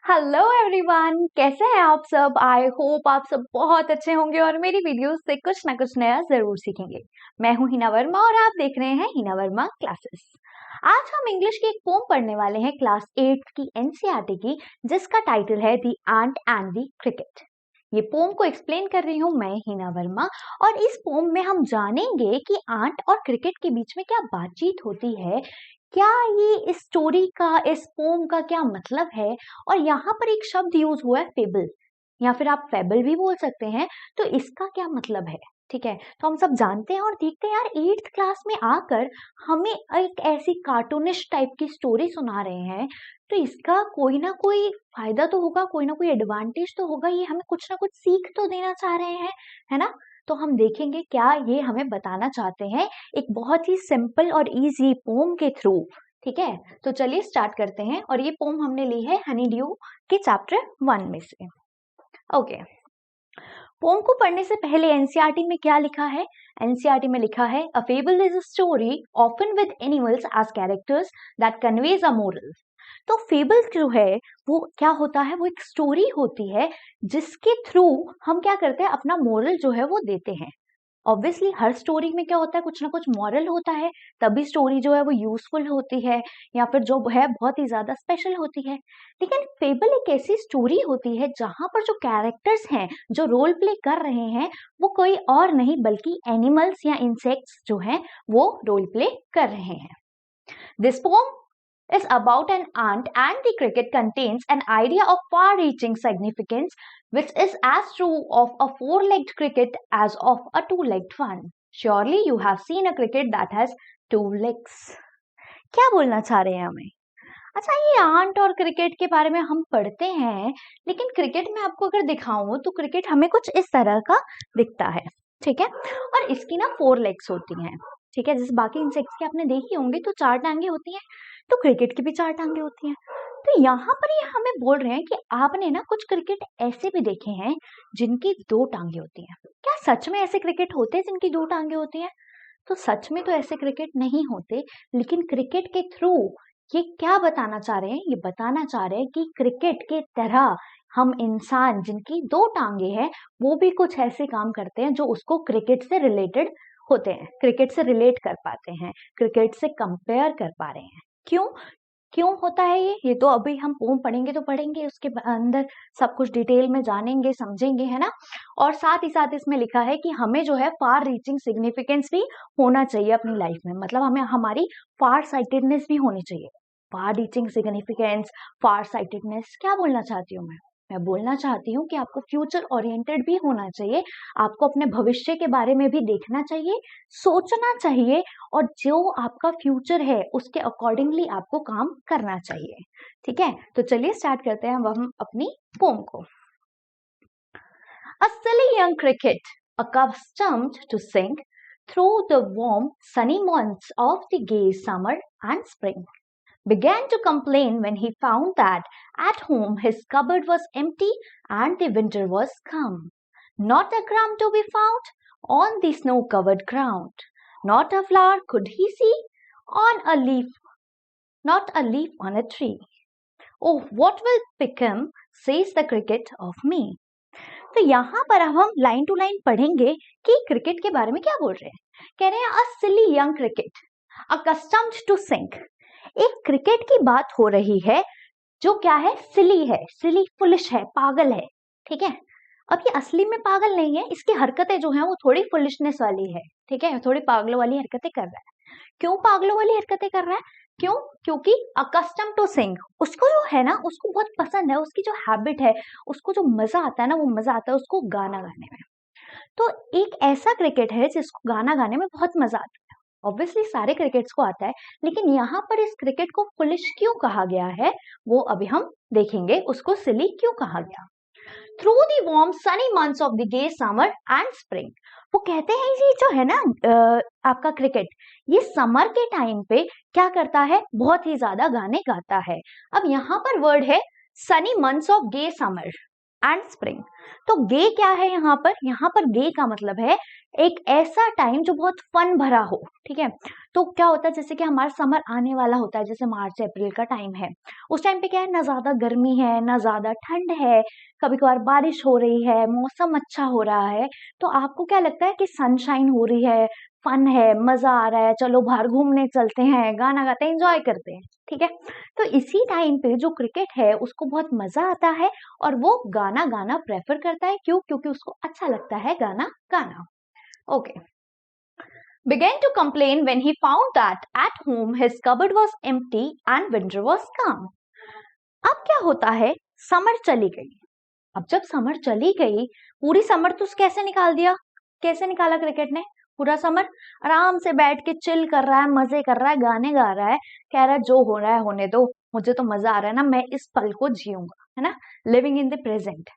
Hello everyone, कैसे हैं आप सब। आई होप आप सब बहुत अच्छे होंगे और मेरी वीडियोस से कुछ ना कुछ नया जरूर सीखेंगे। मैं हूं हिना वर्मा और आप देख रहे हैं हिना वर्मा क्लासेस। आज हम इंग्लिश की एक पोम पढ़ने वाले हैं क्लास 8 की एनसीईआरटी की, जिसका टाइटल है the ant and the cricket. ये पोम को एक्सप्लेन कर रही हूँ मैं हिना वर्मा, और इस पोम में हम जानेंगे कि आंट और क्रिकेट के बीच में क्या बातचीत होती है, क्या ये इस स्टोरी का, इस पोम का क्या मतलब है। और यहाँ पर एक शब्द यूज हुआ है फेबल, या फिर आप फेबल भी बोल सकते हैं। तो इसका क्या मतलब है, ठीक है, तो हम सब जानते हैं और देखते हैं। यार 8th क्लास में आकर हमें एक ऐसी कार्टूनिश टाइप की स्टोरी सुना रहे हैं, तो इसका कोई ना कोई फायदा तो होगा, कोई ना कोई एडवांटेज तो होगा। ये हमें कुछ ना कुछ सीख तो देना चाह रहे हैं, है ना। तो हम देखेंगे क्या ये हमें बताना चाहते हैं एक बहुत ही सिंपल और इजी पोम के थ्रू। ठीक है, तो चलिए स्टार्ट करते हैं। और ये पोम हमने ली है हनी ड्यू के चैप्टर 1 में से। ओके, पोम को पढ़ने से पहले एनसीईआरटी में क्या लिखा है। एनसीईआरटी में लिखा है a fable is a story often with animals as characters that conveys a moral. तो फेबल जो है वो क्या होता है, वो एक स्टोरी होती है जिसके थ्रू हम क्या करते हैं, अपना मोरल जो है वो देते हैं। ऑब्वियसली हर स्टोरी में क्या होता है, कुछ ना कुछ मॉरल होता है, तभी स्टोरी जो है वो यूजफुल होती है, या फिर जो है बहुत ही ज्यादा स्पेशल होती है। लेकिन फेबल एक ऐसी स्टोरी होती है जहां पर जो कैरेक्टर्स हैं, जो रोल प्ले कर रहे हैं, वो कोई और नहीं बल्कि एनिमल्स या इंसेक्ट्स जो हैं वो रोल प्ले कर रहे हैं। This pome is about an ant, and the cricket contains an idea of far-reaching significance which is as true of a four-legged cricket as of a two-legged one. Surely you have seen a cricket that has two legs. क्या बोलना चाह रहे हैं हमें। अच्छा, ये aunt और cricket के बारे में हम पढ़ते हैं, लेकिन क्रिकेट में आपको अगर दिखाऊं तो क्रिकेट हमें कुछ इस तरह का दिखता है, ठीक है। और इसकी ना 4 लेग्स होती हैं, ठीक है। जैसे बाकी इंसेक्ट्स की आपने देखी होंगी तो 4 टांगे होती हैं, तो क्रिकेट की भी 4 टांगे होती हैं। तो यहाँ पर ये हमें बोल रहे हैं कि आपने ना कुछ क्रिकेट ऐसे भी देखे हैं जिनकी 2 टांगे होती हैं। क्या सच में ऐसे क्रिकेट होते हैं जिनकी 2 टांगे होती हैं? तो सच में तो ऐसे क्रिकेट नहीं होते, लेकिन क्रिकेट के थ्रू ये क्या बताना चाह रहे हैं, ये बताना चाह रहे हैं कि क्रिकेट के तरह हम इंसान जिनकी 2 टांगे हैं वो भी कुछ ऐसे काम करते हैं जो उसको क्रिकेट से रिलेटेड होते हैं, क्रिकेट से रिलेट कर पाते हैं, क्रिकेट से कंपेयर कर पा रहे हैं। क्यों क्यों होता है ये तो अभी हम पोम पढ़ेंगे तो पढ़ेंगे, उसके अंदर सब कुछ डिटेल में जानेंगे समझेंगे, है ना। और साथ ही साथ इसमें लिखा है कि हमें जो है फार रीचिंग सिग्निफिकेंस भी होना चाहिए अपनी लाइफ में, मतलब हमें हमारी फार साइटेडनेस भी होनी चाहिए। फार रीचिंग सिग्निफिकेंस, फार साइटेडनेस, क्या बोलना चाहती हूँ मैं बोलना चाहती हूँ कि आपको फ्यूचर ओरिएंटेड भी होना चाहिए, आपको अपने भविष्य के बारे में भी देखना चाहिए, सोचना चाहिए, और जो आपका फ्यूचर है उसके अकॉर्डिंगली आपको काम करना चाहिए। ठीक है, तो चलिए स्टार्ट करते हैं हम अपनी पोम को। A silly young cricket, accustomed to sing through the warm sunny months of the gay summer and spring, began to complain when he found that at home his cupboard was empty and the winter was come. Not a crumb to be found on the snow-covered ground. Not a flower could he see on a leaf, not a leaf on a tree. Oh, what will become, says the cricket, of me. तो यहाँ पर अब हम line to line पढ़ेंगे कि cricket के बारे में क्या बोल रहे हैं। कह रहे हैं a silly young cricket, accustomed to sing। एक क्रिकेट की बात हो रही है जो क्या है, सिली है, सिली फुलिश है, पागल है, ठीक है। अब ये असली में पागल नहीं है, इसकी हरकतें जो हैं वो थोड़ी फुलिशनेस वाली है, ठीक है, थोड़ी पागलों वाली हरकतें कर रहा है। क्यों पागलों वाली हरकतें कर रहा है? क्यों? क्योंकि अकस्टम टू सिंग, उसको जो है ना, उसको बहुत पसंद है, उसकी जो हैबिट है, उसको जो मजा आता है ना, वो मजा आता है उसको गाना गाने में। तो एक ऐसा क्रिकेट है जिसको गाना गाने में बहुत मजा आता है। ऑब्वियसली सारे क्रिकेट्स को आता है, लेकिन यहाँ पर इस क्रिकेट को फुलिश क्यों कहा गया है वो अभी हम देखेंगे, उसको सिली क्यों कहा गया। Through the warm sunny months of the gay summer and spring, वो कहते हैं ये जो है ना आपका क्रिकेट, ये समर के टाइम पे क्या करता है, बहुत ही ज्यादा गाने गाता है। अब यहाँ पर वर्ड है sunny months of gay summer, and spring. तो गे क्या है यहाँ पर? यहाँ पर गे का मतलब है एक ऐसा टाइम जो बहुत फन भरा हो, ठीक है। तो क्या होता है, जैसे कि हमारा समर आने वाला होता है, जैसे मार्च अप्रैल का टाइम है, उस टाइम पे क्या है, ना ज्यादा गर्मी है ना ज्यादा ठंड है, कभी कभार बारिश हो रही है, मौसम अच्छा हो रहा है, तो आपको क्या लगता है कि सनशाइन हो रही है, फन है, मजा आ रहा है, चलो बाहर घूमने चलते हैं, गाना गाते हैं, एंजॉय करते हैं, ठीक है। तो इसी टाइम पे जो क्रिकेट है उसको बहुत मजा आता है और वो गाना गाना प्रेफर करता है। क्यों? क्योंकि उसको अच्छा लगता है गाना गाना। Okay. Began to complain when he found that at home his cupboard was empty and winter was calm. अब क्या होता है, समर चली गई। अब जब समर चली गई, पूरी समर तो कैसे निकाल दिया, कैसे निकाला क्रिकेट ने? पूरा समर आराम से बैठ के चिल कर रहा है, मजे कर रहा है, गाने गा रहा है, कह रहा है जो हो रहा है होने दो, मुझे तो मजा आ रहा है ना, मैं इस पल को जीऊंगा, है ना, लिविंग इन द प्रेजेंट।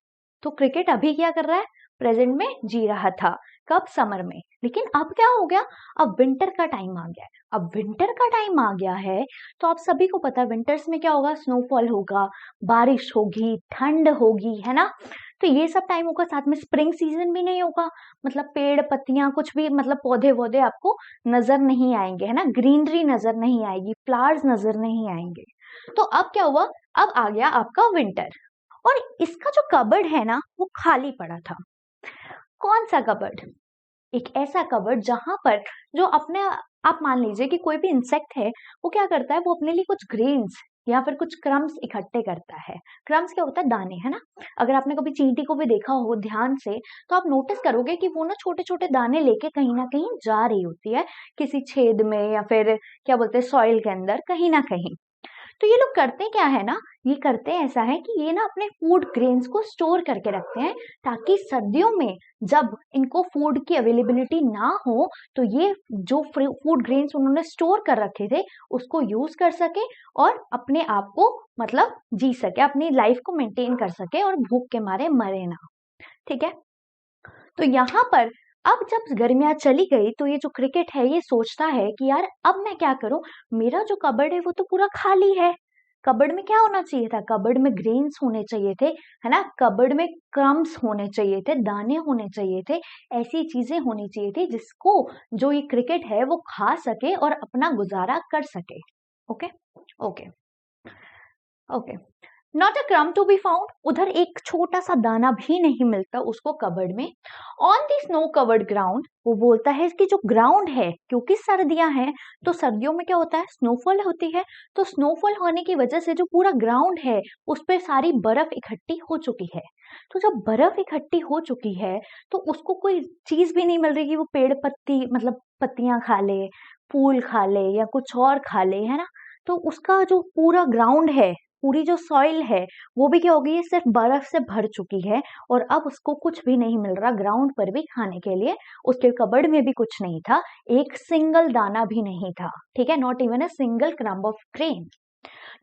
तो क्रिकेट अभी क्या कर रहा है, प्रेजेंट में जी रहा था। कब? समर में। लेकिन अब क्या हो गया, अब विंटर का टाइम आ गया है। अब विंटर का टाइम आ गया है तो आप सभी को पता है विंटर्स में क्या होगा, स्नोफॉल होगा, बारिश होगी, ठंड होगी, है ना। तो ये सब टाइम होगा, साथ में स्प्रिंग सीजन भी नहीं होगा, मतलब पेड़ पत्तियां कुछ भी, मतलब पौधे वौधे आपको नजर नहीं आएंगे, है ना, ग्रीनरी नजर नहीं आएगी, फ्लावर्स नजर नहीं आएंगे। तो अब क्या हुआ, अब आ गया आपका विंटर और इसका जो कबर्ड है ना वो खाली पड़ा था। कौन सा कबर्ड? एक ऐसा कबर्ड जहां पर जो अपने, आप मान लीजिए कि कोई भी इंसेक्ट है, वो क्या करता है, वो अपने लिए कुछ ग्रेन्स या फिर कुछ क्रम्स इकट्ठे करता है। क्रम्स क्या होता है, दाने, है ना। अगर आपने कभी चींटी को भी देखा हो ध्यान से तो आप नोटिस करोगे कि वो ना छोटे छोटे दाने लेके कहीं ना कहीं जा रही होती है, किसी छेद में या फिर क्या बोलते हैं सॉइल के अंदर, कहीं ना कहीं। तो ये लोग करते क्या है ना, ये करते ऐसा है कि ये ना अपने फूड ग्रेन्स को स्टोर करके रखते हैं, ताकि सर्दियों में जब इनको फूड की अवेलेबिलिटी ना हो तो ये जो फूड ग्रेन्स उन्होंने स्टोर कर रखे थे उसको यूज कर सके और अपने आप को मतलब जी सके, अपनी लाइफ को मेंटेन कर सके और भूख के मारे मरे ना, ठीक है। तो यहाँ पर अब जब गर्मियां चली गई तो ये जो क्रिकेट है ये सोचता है कि यार अब मैं क्या करूं, मेरा जो कबर्ड है वो तो पूरा खाली है। कबर्ड में क्या होना चाहिए था, कबर्ड में ग्रेन्स होने चाहिए थे, है ना, कबर्ड में क्रम्स होने चाहिए थे, दाने होने चाहिए थे, ऐसी चीजें होनी चाहिए थी जिसको जो ये क्रिकेट है वो खा सके और अपना गुजारा कर सके। Okay okay okay. Not a क्रम टू बी फाउंड, उधर एक छोटा सा दाना भी नहीं मिलता उसको कबर्ड में। On the snow covered ground, वो बोलता है कि जो ग्राउंड है, क्योंकि सर्दियां हैं तो सर्दियों में क्या होता है, स्नोफॉल होती है, तो स्नोफॉल होने की वजह से जो पूरा ग्राउंड है उस पर सारी बर्फ इकट्ठी हो चुकी है। तो जब बर्फ इकट्ठी हो चुकी है तो उसको कोई चीज भी नहीं मिल रही कि वो पेड़ पत्ती मतलब पत्तियां खा ले, फूल खा ले या कुछ और खा ले, है ना। तो उसका जो पूरा ग्राउंड है, पूरी जो सॉइल है वो भी क्या हो गई है, सिर्फ बर्फ से भर चुकी है और अब उसको कुछ भी नहीं मिल रहा ग्राउंड पर भी खाने के लिए। उसके कबर्ड में भी कुछ नहीं था, एक सिंगल दाना भी नहीं था, ठीक है, not even a single crumb of grain.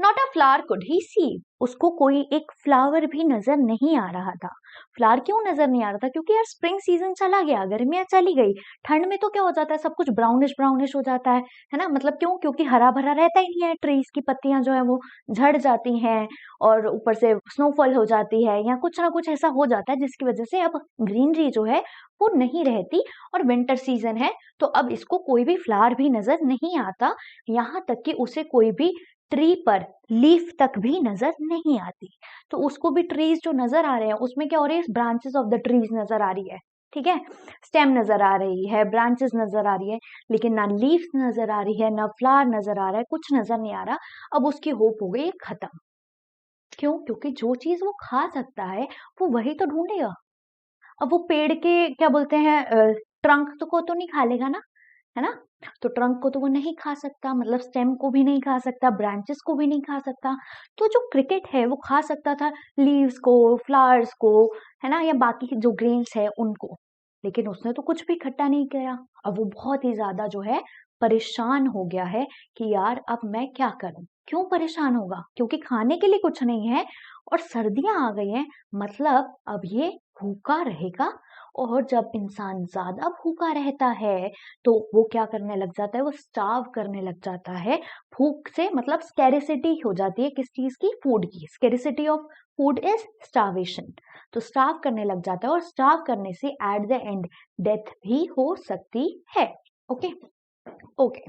Not a flower could he see, उसको कोई एक फ्लावर भी नजर नहीं आ रहा था। फ्लावर क्यों नजर नहीं आ रहा था, क्योंकि यार स्प्रिंग सीजन चला गया, गर्मियां चली गई, ठंड में तो क्या हो जाता है, सब कुछ ब्राउनिश ब्राउनिश हो जाता है ना, मतलब क्यों, क्योंकि हरा भरा रहता ही नहीं है, ट्रीज की पत्तियां जो है वो झड़ जाती हैं और ऊपर से स्नोफॉल हो जाती है या कुछ ना कुछ ऐसा हो जाता है जिसकी वजह से अब ग्रीनरी जो है वो नहीं रहती। और विंटर सीजन है तो अब इसको कोई भी फ्लावर भी नजर नहीं आता, यहाँ तक कि उसे कोई भी ट्री पर लीफ तक भी नजर नहीं आती। तो उसको भी ट्रीज जो नजर आ रहे हैं उसमें क्या हो रही है, ब्रांचेस ऑफ द ट्रीज नजर आ रही है, ठीक है, स्टेम नजर आ रही है, ब्रांचेस नजर आ रही है, लेकिन ना लीव्स नजर आ रही है, ना फ्लावर नजर आ रहा है, कुछ नजर नहीं आ रहा। अब उसकी होप हो गई खत्म। क्यों? क्योंकि जो चीज वो खा सकता है वो वही तो ढूंढेगा। अब वो पेड़ के क्या बोलते हैं ट्रंक तो को तो नहीं खा लेगा ना, है ना। तो ट्रंक को तो वो नहीं खा सकता, मतलब स्टेम को भी नहीं खा सकता, ब्रांचेस को भी नहीं खा सकता। तो जो क्रिकेट है वो खा सकता था लीव्स को, फ्लावर्स को, है ना, या बाकी जो ग्रेन्स है उनको, लेकिन उसने तो कुछ भी इकट्ठा नहीं किया। अब वो बहुत ही ज्यादा जो है परेशान हो गया है कि यार अब मैं क्या करूं। क्यों परेशान होगा, क्योंकि खाने के लिए कुछ नहीं है और सर्दियां आ गई हैं, मतलब अब ये भूखा रहेगा। और जब इंसान ज्यादा भूखा रहता है तो वो क्या करने लग जाता है, वो स्टार्व करने लग जाता है। भूख से मतलब स्कैरिसिटी हो जाती है किस चीज की, फूड की। Scarcity of food is starvation. तो स्टार्व करने लग जाता है और स्टार्व करने से एट द एंड डेथ भी हो सकती है। Okay okay.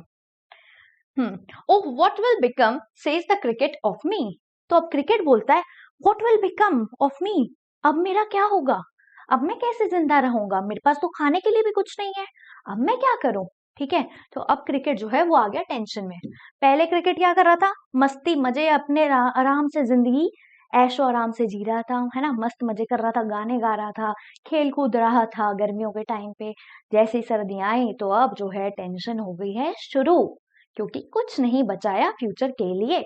Oh what will become says the cricket of me. तो अब क्रिकेट बोलता है what will become of me, अब मेरा क्या होगा, अब मैं कैसे जिंदा रहूंगा, मेरे पास तो खाने के लिए भी कुछ नहीं है, अब मैं क्या करूं। ठीक है, तो अब क्रिकेट जो है वो आ गया टेंशन में। पहले क्रिकेट क्या कर रहा था, मस्ती मजे अपने आराम से जिंदगी ऐशो आराम से जी रहा था, है ना, मस्त मजे कर रहा था, गाने गा रहा था, खेल कूद रहा था गर्मियों के टाइम पे। जैसे ही सर्दियां आई तो अब जो है टेंशन हो गई है शुरू, क्योंकि कुछ नहीं बचाया फ्यूचर के लिए।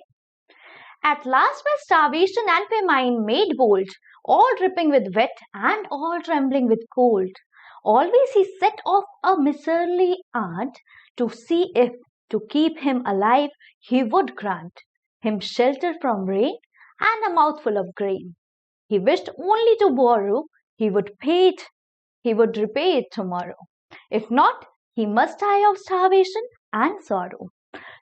At last by starvation and famine made bold, all dripping with wet and all trembling with cold. Always he set off a miserly aunt to see if, to keep him alive, he would grant him shelter from rain and a mouthful of grain. He wished only to borrow, he would pay it, he would repay it tomorrow. If not, he must die of starvation and sorrow.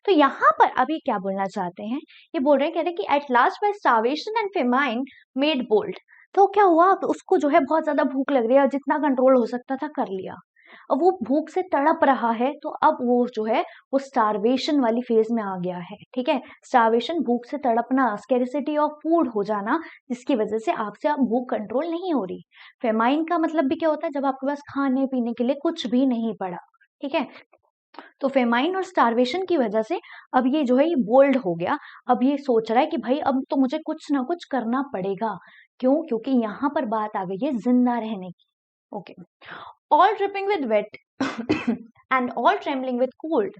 तो यहाँ पर अभी क्या बोलना चाहते हैं, ये बोल रहे हैं, कहते हैं कि at last by starvation and famine made bold. तो क्या हुआ, तो उसको जो है बहुत ज्यादा भूख लग रही है और जितना कंट्रोल हो सकता था कर लिया। अब वो भूख से तड़प रहा है, तो अब वो जो है वो स्टार्वेशन वाली फेज में आ गया है। ठीक है, स्टार्वेशन भूख से तड़पना, स्कैरिसिटी ऑफ फूड हो जाना, जिसकी वजह से आपसे अब भूख कंट्रोल नहीं हो रही। फेमाइन का मतलब भी क्या होता है, जब आपके पास खाने पीने के लिए कुछ भी नहीं पड़ा। ठीक है, तो फेमाइन और स्टार्वेशन की वजह से अब ये जो है ये बोल्ड हो गया। अब ये सोच रहा है कि भाई अब तो मुझे कुछ ना कुछ करना पड़ेगा। क्यों, क्योंकि यहाँ पर बात आ गई है जिंदा रहने की। Okay, all dripping with weight and all trembling with cold.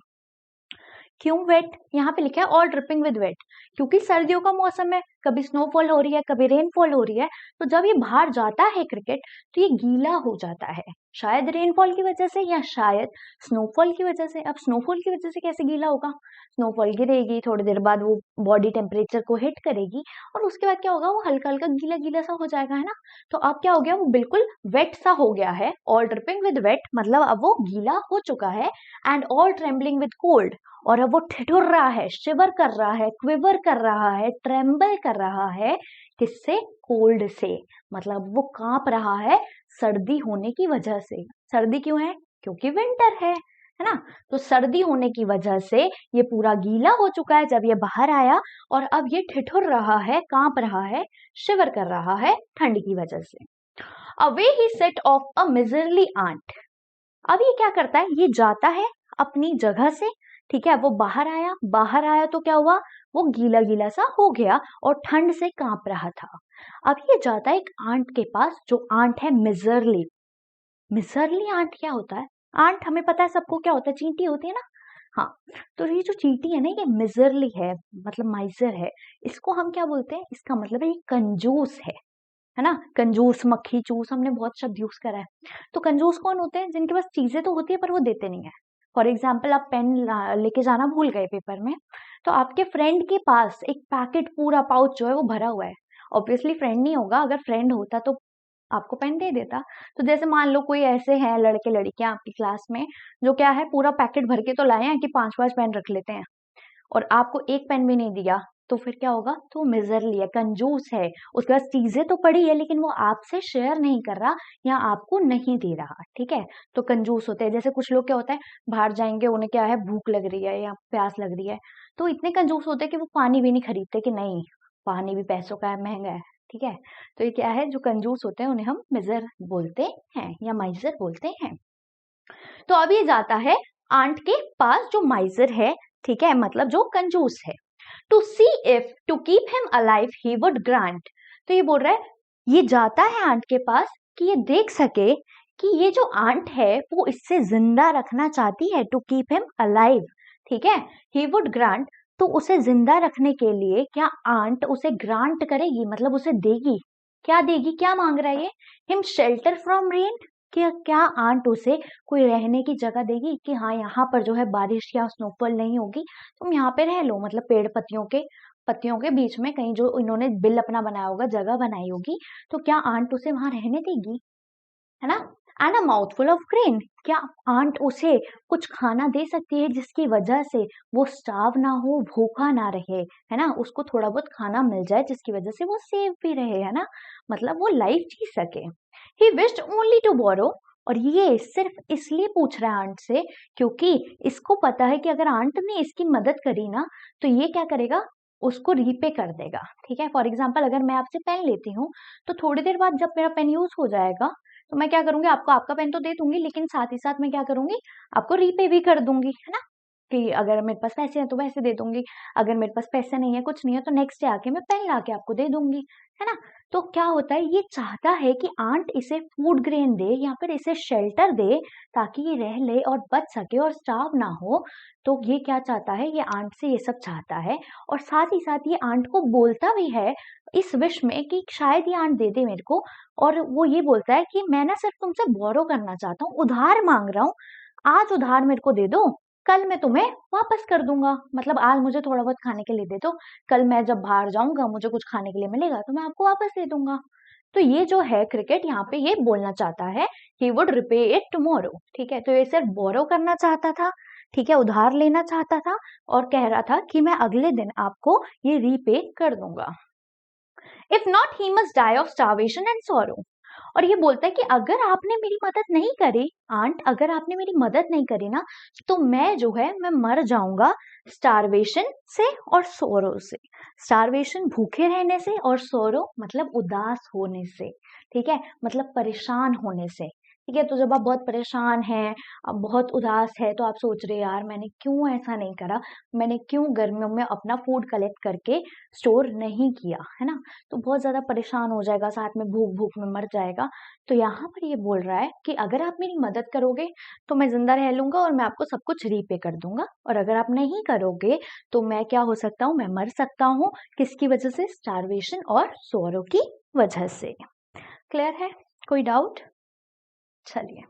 क्यों वेट, यहाँ पे लिखा है ऑल ड्रिपिंग विद वेट, क्योंकि सर्दियों का मौसम है, कभी स्नोफॉल हो रही है, कभी रेनफॉल हो रही है। तो जब ये बाहर जाता है क्रिकेट तो ये गीला हो जाता है, शायद रेनफॉल की वजह से या शायद स्नोफॉल की वजह से। अब स्नोफॉल की वजह से कैसे गीला होगा, स्नोफॉल गिरेगी, थोड़ी देर बाद वो बॉडी टेम्परेचर को हिट करेगी और उसके बाद क्या होगा, वो हल्का हल्का गीला गीला सा हो जाएगा, है ना। तो अब क्या हो गया, वो बिल्कुल वेट सा हो गया है। ऑल ड्रिपिंग विद वेट मतलब अब वो गीला हो चुका है। And all trembling with cold, और अब वो ठिठुर रहा है, शिवर कर रहा है, क्विवर कर रहा है, ट्रेम्बल कर रहा है। किससे, कोल्ड से, मतलब वो कांप रहा है सर्दी होने की वजह से। सर्दी क्यों है, क्योंकि विंटर है ना। तो सर्दी होने की वजह से ये पूरा गीला हो चुका है जब ये बाहर आया, और अब ये ठिठुर रहा है, कांप रहा है, शिवर कर रहा है ठंड की वजह से। Away he set off a miserly ant. अब ये क्या करता है, ये जाता है अपनी जगह से। ठीक है, वो बाहर आया, बाहर आया तो क्या हुआ, वो गीला गीला सा हो गया और ठंड से कांप रहा था। अब ये जाता है एक आंट के पास, जो आंट है मिजरली। मिजरली आंट क्या होता है, आंट हमें पता है सबको क्या होता है, चींटी होती है ना। हाँ, तो ये जो चींटी है ना, ये मिजरली है, मतलब माइजर है। इसको हम क्या बोलते हैं, इसका मतलब है ये कंजूस है ना। कंजूस, मक्खी चूस, हमने बहुत शब्द यूज करा है। तो कंजूस कौन होते हैं, जिनके पास चीजें तो होती है पर वो देते नहीं है। फॉर एग्जाम्पल, आप पेन लेके जाना भूल गए पेपर में, तो आपके फ्रेंड के पास एक पैकेट पूरा पाउच जो है वो भरा हुआ है। ऑब्वियसली फ्रेंड नहीं होगा, अगर फ्रेंड होता तो आपको पेन दे देता। तो जैसे मान लो कोई ऐसे हैं लड़के लड़कियां आपकी क्लास में, जो क्या है पूरा पैकेट भर के तो लाए हैं कि 5-5 पेन रख लेते हैं, और आपको एक पेन भी नहीं दिया, तो फिर क्या होगा, तो मिजरली है, कंजूस है। उसके पास चीजें तो पड़ी है लेकिन वो आपसे शेयर नहीं कर रहा या आपको नहीं दे रहा। ठीक है, तो कंजूस होते हैं। जैसे कुछ लोग क्या होता है, बाहर जाएंगे, उन्हें क्या है, भूख लग रही है या प्यास लग रही है, तो इतने कंजूस होते हैं कि वो पानी भी नहीं खरीदते, कि नहीं पानी भी पैसों का है, महंगा है। ठीक है, तो ये क्या है, जो कंजूस होते हैं उन्हें हम मिजर बोलते हैं या माइजर बोलते हैं। तो अब ये जाता है आंट के पास जो माइजर है, ठीक है, मतलब जो कंजूस है। To see if to keep him alive he would grant. तो ये बोल रहा है, ये जाता है आंट के पास कि ये देख सके कि ये जो आंट है वो इससे जिंदा रखना चाहती है, टू कीप हिम अलाइव। ठीक है, ही वुड ग्रांट, तो उसे जिंदा रखने के लिए क्या आंट उसे ग्रांट करेगी, मतलब उसे देगी। क्या देगी, क्या मांग रहा है ये, हिम शेल्टर फ्रॉम रेन, क्या आंट उसे कोई रहने की जगह देगी, कि हाँ यहाँ पर जो है बारिश या स्नोफॉल नहीं होगी, तुम यहाँ पे रह लो, मतलब पेड़ पत्तियों के पत्तियों के बीच में कहीं जो इन्होंने बिल अपना बनाया होगा, जगह बनाई होगी, तो क्या आंट उसे वहां रहने देगी, है ना। And a mouthful of grain, क्या आंट उसे कुछ खाना दे सकती है जिसकी वजह से वो स्टार्व ना हो, भूखा ना रहे, है ना, उसको थोड़ा बहुत खाना मिल जाए जिसकी वजह से वो सेफ भी रहे, है ना, मतलब वो लाइफ जी सके। He wished only to borrow, और ये सिर्फ इसलिए पूछ रहा है आंट से क्योंकि इसको पता है कि अगर आंट ने इसकी मदद करी ना तो ये क्या करेगा, उसको रीपे कर देगा। ठीक है, फॉर एग्जाम्पल अगर मैं आपसे पेन लेती हूँ तो थोड़ी देर बाद जब मेरा पेन यूज हो जाएगा तो मैं क्या करूंगी, आपको आपका पेन तो दे दूंगी, लेकिन साथ ही साथ मैं क्या करूंगी, आपको रीपे भी कर दूंगी, है ना, कि अगर मेरे पास पैसे हैं तो पैसे दे दूंगी, अगर मेरे पास पैसे नहीं है, कुछ नहीं है, तो नेक्स्ट डे आके मैं पेन ला के आपको दे दूंगी, है ना। तो क्या होता है, ये चाहता है कि आंट इसे फूड ग्रेन दे या फिर इसे शेल्टर दे ताकि ये रह ले और बच सके और स्टार्व ना हो। तो ये क्या चाहता है, ये आंट से ये सब चाहता है, और साथ ही साथ ये आंट को बोलता भी है इस विश में कि शायद ये आंट दे दे मेरे को। और वो ये बोलता है कि मैं ना सिर्फ तुमसे बोरो करना चाहता हूँ, उधार मांग रहा हूँ, आज उधार मेरे को दे दो, कल मैं तुम्हें वापस कर दूंगा। मतलब आज मुझे थोड़ा बहुत खाने के लिए दे दो, कल मैं जब बाहर जाऊंगा मुझे कुछ खाने के लिए मिलेगा तो मैं आपको वापस दे दूंगा। तो ये जो है क्रिकेट यहाँ पे ये बोलना चाहता है he would repay it tomorrow. ठीक है, तो ये सिर्फ बोरो करना चाहता था, ठीक है, उधार लेना चाहता था, और कह रहा था कि मैं अगले दिन आपको ये रीपे कर दूंगा। If not he must die of starvation and sorrow. और ये बोलता है कि अगर आपने मेरी मदद नहीं करी आंट, अगर आपने मेरी मदद नहीं करी ना तो मैं जो है मैं मर जाऊंगा स्टार्वेशन से और सोरो से। स्टार्वेशन भूखे रहने से, और सोरो मतलब उदास होने से। ठीक है, मतलब परेशान होने से। ठीक है, तो जब आप बहुत परेशान हैं, आप बहुत उदास है, तो आप सोच रहे यार मैंने क्यों ऐसा नहीं करा, मैंने क्यों गर्मियों में अपना फूड कलेक्ट करके स्टोर नहीं किया, है ना, तो बहुत ज्यादा परेशान हो जाएगा, साथ में भूख भूख में मर जाएगा। तो यहाँ पर ये बोल रहा है कि अगर आप मेरी मदद करोगे तो मैं जिंदा रह लूंगा और मैं आपको सब कुछ रीपे कर दूंगा, और अगर आप नहीं करोगे तो मैं क्या हो सकता हूँ, मैं मर सकता हूँ। किसकी वजह से, स्टार्वेशन और सोरो की वजह से। क्लियर है, कोई डाउट? चलिए,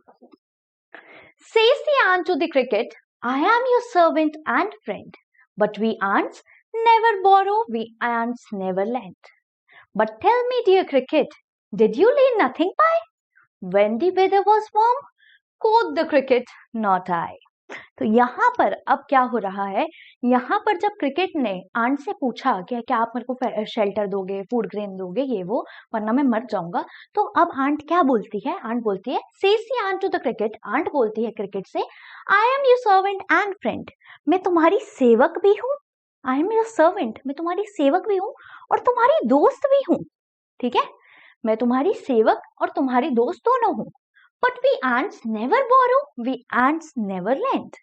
says the ant to the cricket, I am your servant and friend, but we ants never borrow, we ants never lend. But tell me, dear cricket, did you lay nothing by when the weather was warm? Quoth the cricket, not I. तो यहाँ पर अब क्या हो रहा है, यहाँ पर जब क्रिकेट ने आंट से पूछा कि क्या आप मेरे को शेल्टर दोगे, फूड ग्रेन दोगे, ये वो, वरना मैं मर जाऊंगा, तो अब आंट क्या बोलती है, आंट बोलती है, says the ant to the cricket, ant बोलती है क्रिकेट से, I am your servant and friend, मैं तुम्हारी सेवक भी हूँ, आई एम योर सर्वेंट, मैं तुम्हारी सेवक भी हूँ और तुम्हारी दोस्त भी हूँ। ठीक है, मैं तुम्हारी सेवक और तुम्हारी दोस्त दोनों हूँ। But we ants never borrow, we ants never lend.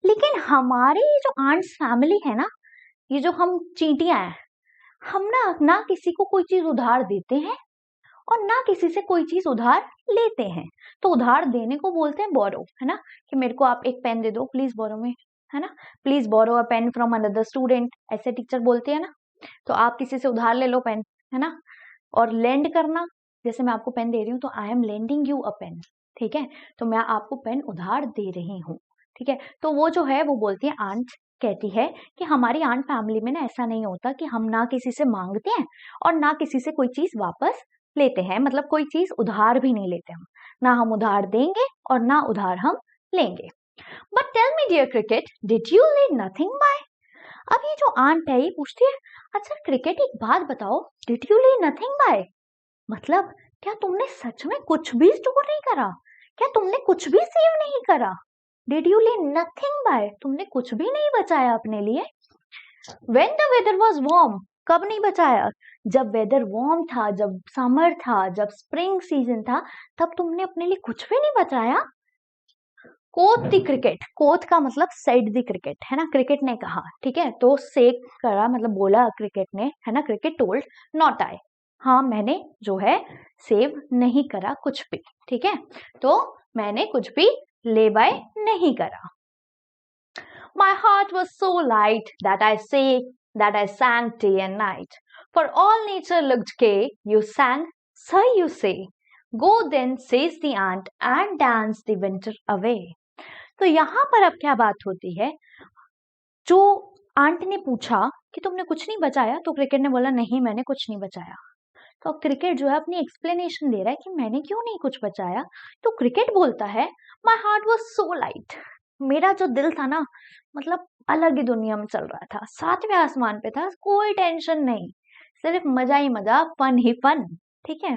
लेकिन हमारी जो आंट्स फैमिली है ना, ये जो हम चींटियां हैं, हम ना किसी को कोई चीज उधार देते हैं और ना किसी से कोई चीज उधार लेते हैं। तो उधार देने को बोलते हैं बोरो, है ना, कि मेरे को आप एक पेन दे दो प्लीज बोरो में, है ना, please borrow a pen from another student, ऐसे टीचर बोलते हैं ना। तो आप किसी से उधार ले लो पेन, है ना। और लेंड करना, जैसे मैं आपको पेन दे रही हूँ तो I am lending you a pen. ठीक है, तो मैं आपको पेन उधार दे रही हूँ। ठीक है, तो वो जो है वो बोलती है, आंट कहती है कि हमारी आंट फैमिली में ना ऐसा नहीं होता कि हम ना किसी से मांगते हैं और ना किसी से कोई चीज वापस लेते हैं, मतलब कोई चीज उधार भी नहीं लेते हम, ना हम उधार देंगे और ना उधार हम लेंगे। But tell me dear cricket, did you lay nothing by. अब ये जो आंट है ये पूछती है, अच्छा क्रिकेट एक बात बताओ, did you lay nothing bye, मतलब क्या तुमने सच में कुछ भी स्टोर नहीं करा, क्या तुमने कुछ भी सेव नहीं करा, did you lay nothing by, तुमने कुछ भी नहीं बचाया अपने लिए। When the weather was warm, कब नहीं बचाया, जब वेदर वार्म था, जब समर था, जब स्प्रिंग सीजन था, तब तुमने अपने लिए कुछ भी नहीं बचाया। कोट द क्रिकेट, कोट का मतलब सेड द क्रिकेट, है ना, क्रिकेट ने कहा। ठीक है, तो से करा मतलब बोला क्रिकेट ने, है ना, क्रिकेट टोल्ड नॉट आई, हाँ मैंने जो है सेव नहीं करा कुछ भी। ठीक है, तो मैंने कुछ भी ले बाय नहीं करा। My heart was so light that I sang day and night. For all nature looked gay, you sang, so you say. Go then, says the ant, and dance the winter away. तो यहाँ पर अब क्या बात होती है, जो aunt ने पूछा कि तुमने कुछ नहीं बचाया? तो क्रिकेट ने बोला नहीं मैंने कुछ नहीं बचाया। तो अब क्रिकेट जो है अपनी एक्सप्लेनेशन दे रहा है कि मैंने क्यों नहीं कुछ बचाया। तो क्रिकेट बोलता है my heart was so light, मेरा जो दिल था ना मतलब अलग ही दुनिया में चल रहा था, सातवें आसमान पे था, कोई टेंशन नहीं, सिर्फ मजा ही मजा, फन ही फन। ठीक है,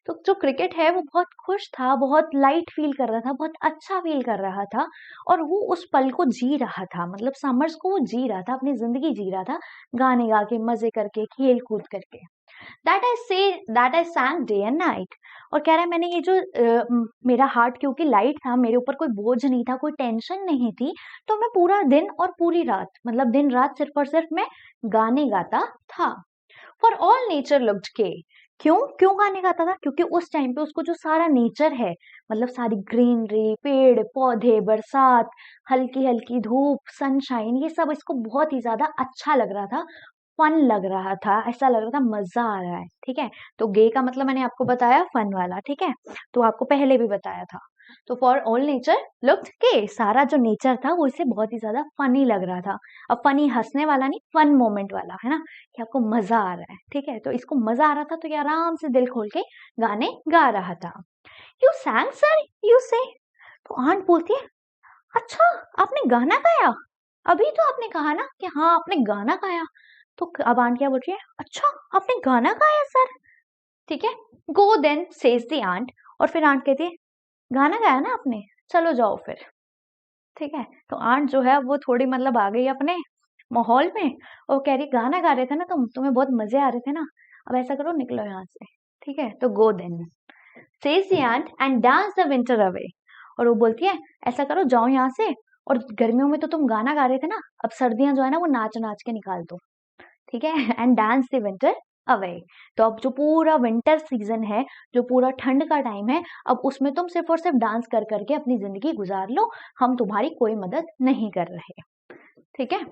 तो जो क्रिकेट है वो बहुत खुश था, बहुत लाइट फील कर रहा था, बहुत अच्छा फील कर रहा था, और वो उस पल को जी रहा था, मतलब समर्स को वो जी रहा था, अपनी जिंदगी जी रहा था, गाने गा के, मजे करके, खेल कूद करके। That I sang day and night. और कह रहा है मैंने ये जो मेरा हार्ट क्योंकि लाइट था, मेरे ऊपर कोई बोझ नहीं था, कोई टेंशन नहीं थी, तो मैं पूरा दिन और पूरी रात, मतलब दिन रात सिर्फ और सिर्फ मैं गाने गाता था। फॉर ऑल नेचर लुक्ड के, क्यों क्यों गाने गाता था? क्योंकि उस टाइम पे उसको जो सारा नेचर है, मतलब सारी ग्रीनरी, पेड़ पौधे, बरसात, हल्की हल्की धूप, सनशाइन, ये सब इसको बहुत ही ज्यादा अच्छा लग रहा था, फन लग रहा था, ऐसा लग रहा था मजा आ रहा है। ठीक है, तो गे का मतलब मैंने आपको बताया फन वाला। ठीक है, तो आपको पहले भी बताया था। तो फॉर ऑल नेचर लुक्ड के, सारा जो नेचर था वो इसे बहुत ही ज्यादा फनी लग रहा था। अब फनी हंसने वाला नहीं, फन मोमेंट वाला, है ना, कि आपको मजा आ रहा है। ठीक है, तो इसको मजा आ रहा था तो ये आराम से दिल खोल के गाने गा रहा था। यू सैंग सर, यू से। तो आंट बोलती है अच्छा आपने गाना गाया? अभी तो आपने कहा ना कि हाँ आपने गाना गाया। तो अब आंट क्या बोल रही है, अच्छा आपने गाना गाया सर? ठीक है, गो देन सेज दी आंट। और फिर आंट कहती है गाना गाया ना आपने, चलो जाओ फिर। ठीक है, तो आंट जो है वो थोड़ी मतलब आ गई अपने माहौल में, और कह रही गाना गा रहे थे ना तुम, तुम्हें बहुत मजे आ रहे थे ना, अब ऐसा करो निकलो यहाँ से। ठीक है, तो go then says the ant and dance the winter away. और वो बोलती है ऐसा करो जाओ यहाँ से, और गर्मियों में तो तुम गाना गा रहे थे ना, अब सर्दियां जो है ना वो नाच नाच के निकाल दो। ठीक है, and dance the winter away. तो अब जो पूरा विंटर सीजन है, जो पूरा ठंड का टाइम है, अब उसमें तुम सिर्फ और सिर्फ डांस कर करके अपनी जिंदगी गुजार लो, हम तुम्हारी कोई मदद नहीं कर रहे। ठीक है,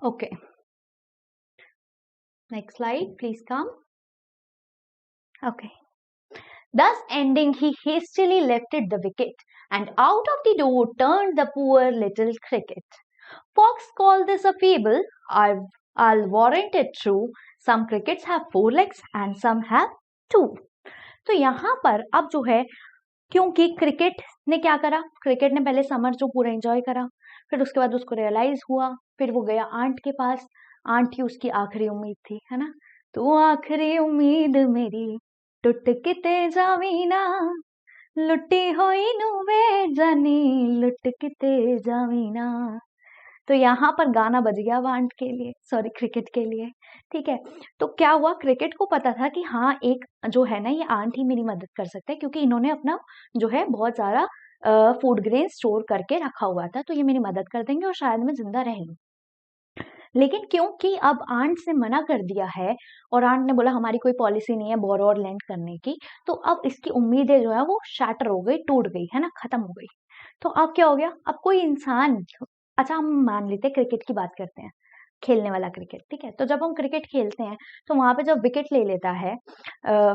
okay, next slide please come. Okay, thus ending he hastily lifted the wicket and out of the door turned the poor little cricket. Fox called this a fable. I'll warrant it true. Some crickets have 4 legs and some have 2. तो यहाँ पर अब जो है, क्योंकि cricket ने क्या करा, क्रिकेट ने पहले समर जो पूरा एंजॉय करा, फिर उसके बाद उसको रियलाइज हुआ, फिर वो गया आंट के पास, आंट ही उसकी आखिरी उम्मीद थी, है ना, तो आखिरी उम्मीद मेरी टुट किते जावी ना, लुटी होई नुवे जानी लुट किते जावी ना। तो यहाँ पर गाना बज गया वांट के लिए, सॉरी क्रिकेट के लिए। ठीक है, तो क्या हुआ, क्रिकेट को पता था कि हाँ एक जो है ना ये आंट ही मेरी मदद कर सकता है, क्योंकि इन्होंने अपना जो है बहुत सारा फूड ग्रेन स्टोर करके रखा हुआ था, तो ये मेरी मदद कर देंगे और शायद मैं जिंदा रह लूं। लेकिन क्योंकि अब आंट ने मना कर दिया है, और आंट ने बोला हमारी कोई पॉलिसी नहीं है बोरो और लैंड करने की, तो अब इसकी उम्मीदें जो है वो शैटर हो गई, टूट गई, है ना, खत्म हो गई। तो अब क्या हो गया, अब कोई इंसान, अच्छा हम मान लेते हैं क्रिकेट की बात करते हैं, खेलने वाला क्रिकेट। ठीक है, तो जब हम क्रिकेट खेलते हैं तो वहां पे जब विकेट ले लेता है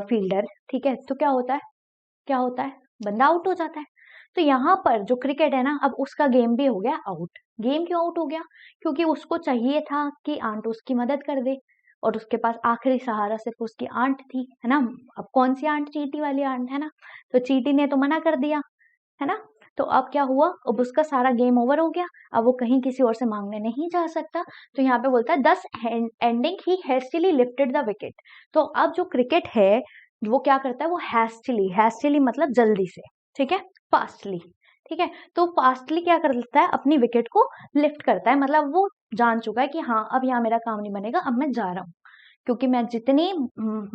फील्डर, ठीक है, तो क्या होता है, क्या होता है, बंदा आउट हो जाता है। तो यहाँ पर जो क्रिकेट है ना, अब उसका गेम भी हो गया आउट। गेम क्यों आउट हो गया, क्योंकि उसको चाहिए था कि आंट उसकी मदद कर दे, और उसके पास आखिरी सहारा सिर्फ उसकी आंट थी, है ना। अब कौन सी आंट, चींटी वाली आंट, है ना, तो चींटी ने तो मना कर दिया, है ना। तो अब क्या हुआ, अब उसका सारा गेम ओवर हो गया, अब वो कहीं किसी और से मांगने नहीं जा सकता। तो यहाँ पे बोलता है दस ending he hastily lifted the wicket. तो अब जो क्रिकेट है वो क्या करता है, वो हैस्टिली मतलब जल्दी से, ठीक है, फास्टली। ठीक है, तो फास्टली क्या कर लेता है, अपनी विकेट को लिफ्ट करता है, मतलब वो जान चुका है कि हाँ अब यहाँ मेरा काम नहीं बनेगा, अब मैं जा रहा हूँ, क्योंकि मैं जितनी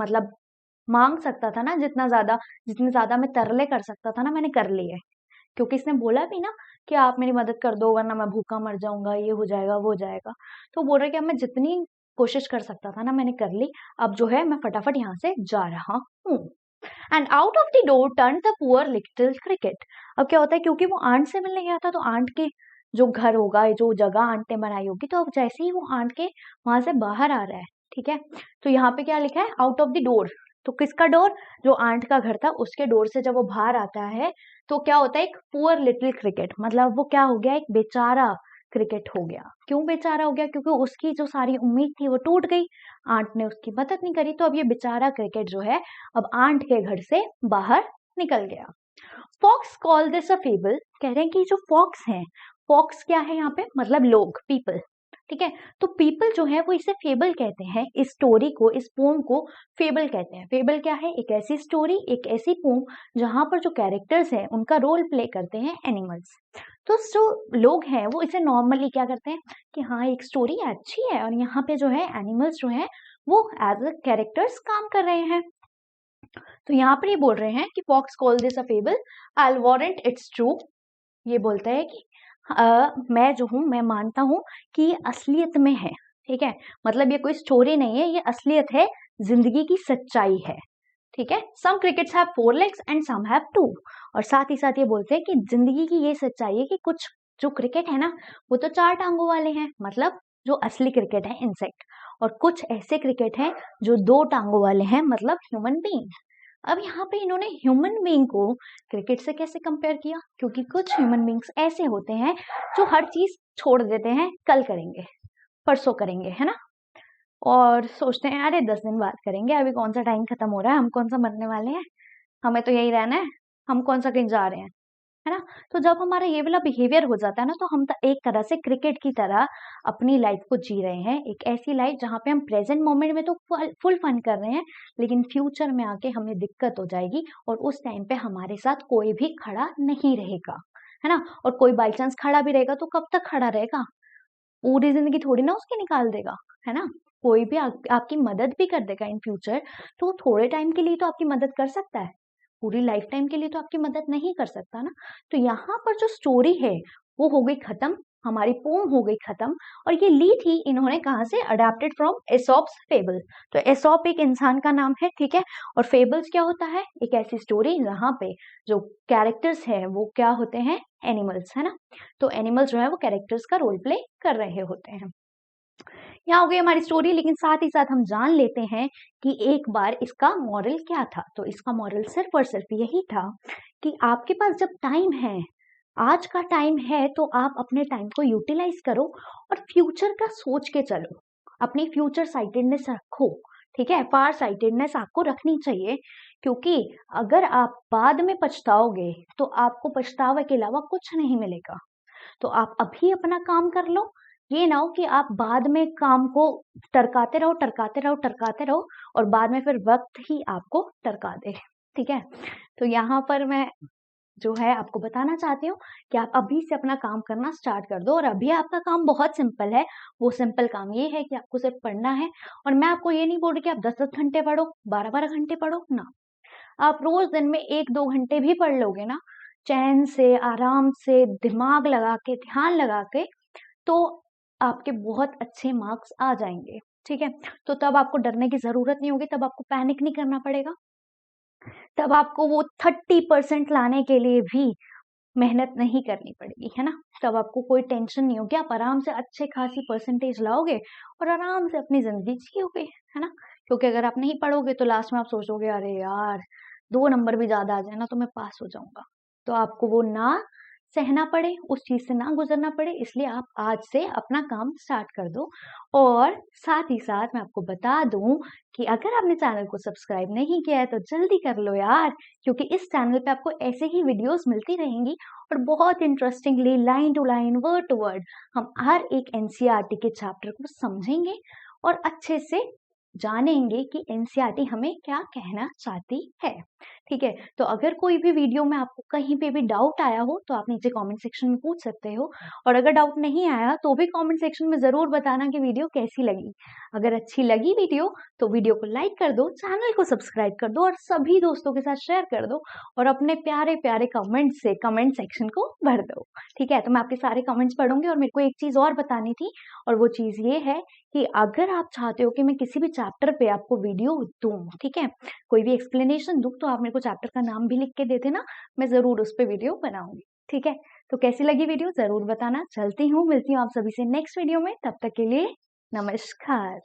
मतलब मांग सकता था ना, जितने ज्यादा मैं तरले कर सकता था ना, मैंने कर लिए। क्योंकि इसने बोला भी ना कि आप मेरी मदद कर दो वरना मैं भूखा मर जाऊंगा, ये हो जाएगा वो हो जाएगा। तो बोल रहा है कि अब मैं जितनी कोशिश कर सकता था ना मैंने कर ली, अब जो है मैं फटाफट यहाँ से जा रहा हूँ। And out of the door turn the poor little cricket. अब क्या होता है, क्योंकि वो आंट से मिलने गया था, तो आंट के जो घर होगा, जो जगह आंट ने बनाई होगी, तो अब जैसे ही वो आंट के वहां से बाहर आ रहा है, ठीक है, तो यहाँ पे क्या लिखा है, आउट ऑफ द डोर। तो किसका डोर, जो आंट का घर था उसके डोर से जब वो बाहर आता है, तो क्या होता है, एक पुअर लिटिल क्रिकेट, मतलब वो क्या हो गया, एक बेचारा क्रिकेट हो गया। क्यों बेचारा हो गया? क्योंकि उसकी जो सारी उम्मीद थी वो टूट गई, आंट ने उसकी मदद नहीं करी, तो अब ये बेचारा क्रिकेट जो है अब आंट के घर से बाहर निकल गया। Fox call this a fable, कह रहे हैं कि जो फॉक्स हैं, फॉक्स क्या है यहाँ पे? मतलब लोग, पीपल, ठीक है। तो पीपल जो है वो इसे फेबल कहते हैं, इस स्टोरी को, इस पोम को फेबल कहते हैं। फेबल क्या है? एक ऐसी स्टोरी, एक ऐसी पोम जहां पर जो कैरेक्टर्स हैं उनका रोल प्ले करते हैं एनिमल्स। तो जो लोग हैं वो इसे नॉर्मली क्या करते हैं कि हाँ एक स्टोरी अच्छी है और यहाँ पे जो है एनिमल्स जो है वो एज अ कैरेक्टर्स काम कर रहे हैं। तो यहाँ पर ये बोल रहे हैं कि fox call this a fable, I warrant it's true. ये बोलता है कि मैं जो हूँ मैं मानता हूँ कि ये असलियत में है, ठीक है। मतलब ये कोई स्टोरी नहीं है, ये असलियत है, जिंदगी की सच्चाई है, ठीक है। Some crickets have 4 legs and some have 2। और साथ ही साथ ये बोलते हैं कि जिंदगी की ये सच्चाई है कि कुछ जो क्रिकेट है ना वो तो 4 टांगों वाले हैं, मतलब जो असली क्रिकेट है इंसेक्ट, और कुछ ऐसे क्रिकेट हैं जो 2 टांगों वाले हैं, मतलब ह्यूमन बीइंग। अब यहाँ पे इन्होंने ह्यूमन बीइंग को क्रिकेट से कैसे कंपेयर किया? क्योंकि कुछ ह्यूमन बीइंग्स ऐसे होते हैं जो हर चीज छोड़ देते हैं, कल करेंगे, परसों करेंगे, है ना, और सोचते हैं अरे 10 दिन बाद करेंगे, अभी कौन सा टाइम खत्म हो रहा है, हम कौन सा मरने वाले हैं, हमें तो यही रहना है, हम कौन सा कहीं जा रहे हैं, है ना। तो जब हमारा ये वाला बिहेवियर हो जाता है ना, तो हम एक तरह से क्रिकेट की तरह अपनी लाइफ को जी रहे हैं, एक ऐसी लाइफ जहाँ पे हम प्रेजेंट मोमेंट में तो फुल फन कर रहे हैं, लेकिन फ्यूचर में आके हमें दिक्कत हो जाएगी और उस टाइम पे हमारे साथ कोई भी खड़ा नहीं रहेगा, है ना। और कोई बाई चांस खड़ा भी रहेगा तो कब तक खड़ा रहेगा? पूरी जिंदगी थोड़ी ना उसकी निकाल देगा, है ना। कोई भी आपकी मदद भी कर देगा इन फ्यूचर, तो थोड़े टाइम के लिए तो आपकी मदद कर सकता है, पूरी लाइफ टाइम के लिए तो आपकी मदद नहीं कर सकता ना। तो यहाँ पर जो स्टोरी है वो हो गई खत्म, हमारी पोम हो गई खत्म। और ये ली थी इन्होंने कहाँ से? Adapted from Aesop's fable. तो एसॉप एक इंसान का नाम है, ठीक है। और फेबल्स क्या होता है? एक ऐसी स्टोरी जहाँ पे जो कैरेक्टर्स है वो क्या होते हैं? एनिमल्स, है ना। तो एनिमल्स जो है वो कैरेक्टर्स का रोल प्ले कर रहे होते हैं। यहाँ हो गई हमारी स्टोरी, लेकिन साथ ही साथ हम जान लेते हैं कि एक बार इसका मॉरल क्या था। तो इसका मॉरल सिर्फ और सिर्फ यही था कि आपके पास जब टाइम है, आज का टाइम है, तो आप अपने टाइम को यूटिलाइज करो और फ्यूचर का सोच के चलो, अपनी फ्यूचर साइटेडनेस रखो, ठीक है। फार साइटेडनेस आपको रखनी चाहिए, क्योंकि अगर आप बाद में पछताओगे तो आपको पछतावे के अलावा कुछ नहीं मिलेगा। तो आप अभी अपना काम कर लो, ये ना हो कि आप बाद में काम को टरकाते रहो, टरकाते रहो, टरकाते रहो, और बाद में फिर वक्त ही आपको टरका दे, ठीक है। तो यहाँ पर मैं जो है आपको बताना चाहती हूँ कि आप अभी से अपना काम करना स्टार्ट कर दो। और अभी आपका काम बहुत सिंपल है, वो सिंपल काम ये है कि आपको सिर्फ पढ़ना है। और मैं आपको ये नहीं बोल रही कि आप 10-10 घंटे पढ़ो, 12-12 घंटे पढ़ो ना, आप रोज दिन में 1-2 घंटे भी पढ़ लोगे ना, चैन से, आराम से, दिमाग लगा के, ध्यान लगा के, तो आपके बहुत अच्छे मार्क्स आ जाएंगे, ठीक है। तो तब आपको डरने की जरूरत नहीं होगी, तब आपको पैनिक नहीं करना पड़ेगा, तब आपको वो 30% लाने के लिए भी मेहनत नहीं करनी पड़ेगी, है ना। तब आपको कोई टेंशन नहीं होगी, आप आराम से अच्छे खासी परसेंटेज लाओगे और आराम से अपनी जिंदगी जियोगे, है ना। क्योंकि अगर आप नहीं पढ़ोगे तो लास्ट में आप सोचोगे अरे यार 2 नंबर भी ज्यादा आ जाए ना तो मैं पास हो जाऊंगा। तो आपको वो ना सहना पड़े, उस चीज से ना गुजरना पड़े, इसलिए आप आज से अपना काम स्टार्ट कर दो। और साथ ही साथ मैं आपको बता दूं कि अगर आपने चैनल को सब्सक्राइब नहीं किया है तो जल्दी कर लो यार, क्योंकि इस चैनल पे आपको ऐसे ही वीडियोस मिलती रहेंगी और बहुत interestingly line to line, word to word हम हर एक एनसीईआरटी के चैप्टर को समझेंगे और अच्छे से जानेंगे कि एनसीईआरटी हमें क्या कहना चाहती है, ठीक है। तो अगर कोई भी वीडियो में आपको कहीं पे भी डाउट आया हो तो आप नीचे कमेंट सेक्शन में पूछ सकते हो, और अगर डाउट नहीं आया तो भी कमेंट सेक्शन में जरूर बताना कि वीडियो कैसी लगी। अगर अच्छी लगी वीडियो तो वीडियो को लाइक कर दो, चैनल को सब्सक्राइब कर दो और सभी दोस्तों के साथ शेयर कर दो, और अपने प्यारे प्यारे कमेंट से कमेंट सेक्शन को भर दो, ठीक है। तो मैं आपके सारे कमेंट्स पढ़ूंगी। और मेरे को एक चीज और बतानी थी, और वो चीज ये है कि अगर आप चाहते हो कि मैं किसी भी चैप्टर पे आपको वीडियो दूं, ठीक है, कोई भी एक्सप्लेनेशन दूं, तो आप मेरे को चैप्टर का नाम भी लिख के दे देना, मैं जरूर उस पर वीडियो बनाऊंगी, ठीक है। तो कैसी लगी वीडियो जरूर बताना। चलती हूँ, मिलती हूँ आप सभी से नेक्स्ट वीडियो में, तब तक के लिए नमस्कार।